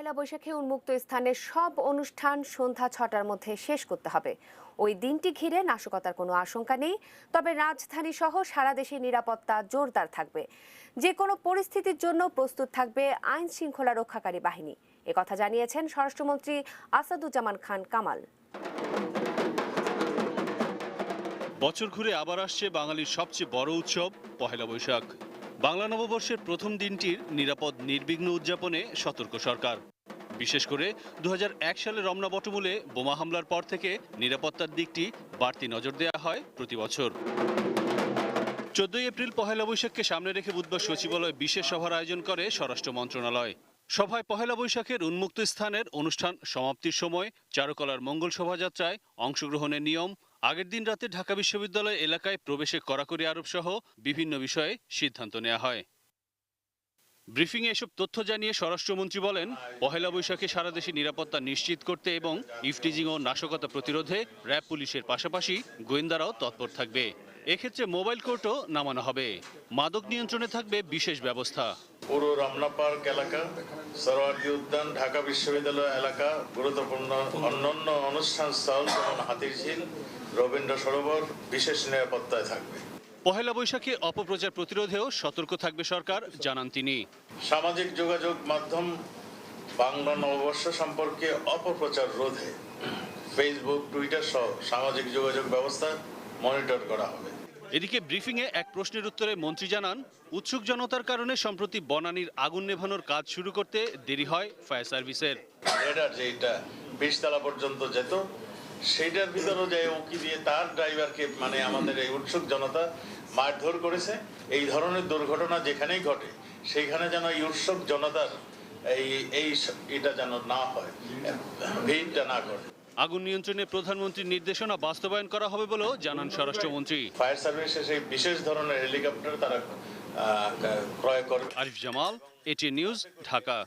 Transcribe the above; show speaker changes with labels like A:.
A: পয়লা বৈশাখে উন্মুক্ত স্থানের সব অনুষ্ঠান সন্ধ্যা ৬টার মধ্যে শেষ করতে হবে। ওই দিনটি ঘিরে নাশকতার কোনো আশঙ্কা নেই, তবে রাজধানী সহ সারা দেশে নিরাপত্তা জোরদার থাকবে। যে কোনো পরিস্থিতির জন্য প্রস্তুত থাকবে আইন শৃঙ্খলা রক্ষাকারী বাহিনী, একথা জানিয়েছেন স্বরাষ্ট্রমন্ত্রী আসাদুজ্জামান খান কামাল।
B: বছর ঘুরে আবার আসছে বাঙালির সবচেয়ে বড় উৎসব পহেলা বৈশাখ। বাংলা নববর্ষের প্রথম দিনটির নিরাপদ নির্বিঘ্ন উদযাপনে সতর্ক সরকার। বিশেষ করে ২০০১ সালে রমনা বটমূলে বোমা হামলার পর থেকে নিরাপত্তার দিকটি বাড়তি নজর দেওয়া হয় প্রতি বছর। ১৪ এপ্রিল পহেলা বৈশাখকে সামনে রেখে বুধবার সচিবালয়ে বিশেষ সভার আয়োজন করে স্বরাষ্ট্র মন্ত্রণালয়। সভায় পহেলা বৈশাখের উন্মুক্ত স্থানের অনুষ্ঠান সমাপ্তির সময়, চারুকলার মঙ্গল শোভাযাত্রায় অংশগ্রহণের নিয়ম, আগের দিন রাতে ঢাকা বিশ্ববিদ্যালয় এলাকায় প্রবেশে কড়াকড়ি আরোপ সহ বিভিন্ন বিষয়ে সিদ্ধান্ত নেওয়া হয়। ব্রিফিংয়ে এসব তথ্য জানিয়ে স্বরাষ্ট্রমন্ত্রী বলেন, পহেলা বৈশাখে সারা দেশে নিরাপত্তা নিশ্চিত করতে এবং ইফটিজিং ও নাশকতা প্রতিরোধে র্যাব পুলিশের পাশাপাশি গোয়েন্দারাও তৎপর থাকবে। এক্ষেত্রে মোবাইল কোর্টও নামানো হবে। মাদক নিয়ন্ত্রণে থাকবে বিশেষ ব্যবস্থা।
C: পুরো রমনা পার্ক এলাকা, সরোয়ার্দী উদ্যান, ঢাকা বিশ্ববিদ্যালয় এলাকা, গুরুত্বপূর্ণ অন্যান্য অনুষ্ঠান স্থল যেমন হাতিরঝিল, রবীন্দ্র সরোবর বিশেষ নিরাপত্তায় থাকবে।
B: পহেলা বৈশাখে অপপ্রচার প্রতিরোধেও সতর্ক থাকবে সরকার, জানান তিনি।
C: সামাজিক যোগাযোগ মাধ্যম বাংলা নববর্ষ সম্পর্কে অপপ্রচার রোধে ফেসবুক, টুইটার সহ সামাজিক যোগাযোগ ব্যবস্থা মনিটর করা হবে।
B: এদিকে ব্রিফিংয়ে এক প্রশ্নের উত্তরে মন্ত্রী জানান, উৎসুক জনতার কারণে সম্প্রতি বনানীর আগুন নেভানোর কাজ শুরু করতে দেরি হয় ফায়ার সার্ভিসের।
C: রেডার যেটা ২০ তলা পর্যন্ত যেত, সেইটার ভিতরে যে উঁকি দিয়ে তার ড্রাইভারকে মানে আমাদের এই উৎসুক জনতা মারধর করেছে। এই ধরনের দুর্ঘটনা যেখানেই ঘটে সেইখানে যেন এই উৎসুক জনতার এটা যেন না হয়, ভিড়টা না ঘটে।
B: আগুন নিয়ন্ত্রণে প্রধানমন্ত্রীর নির্দেশনা বাস্তবায়ন করা হবে বলেও জানান স্বরাষ্ট্রমন্ত্রী।
C: ফায়ার সার্ভিসে সেই বিশেষ ধরনের হেলিকপ্টার তারা ক্রয় করে।
B: Arif Jamal, ATN news, Dhaka.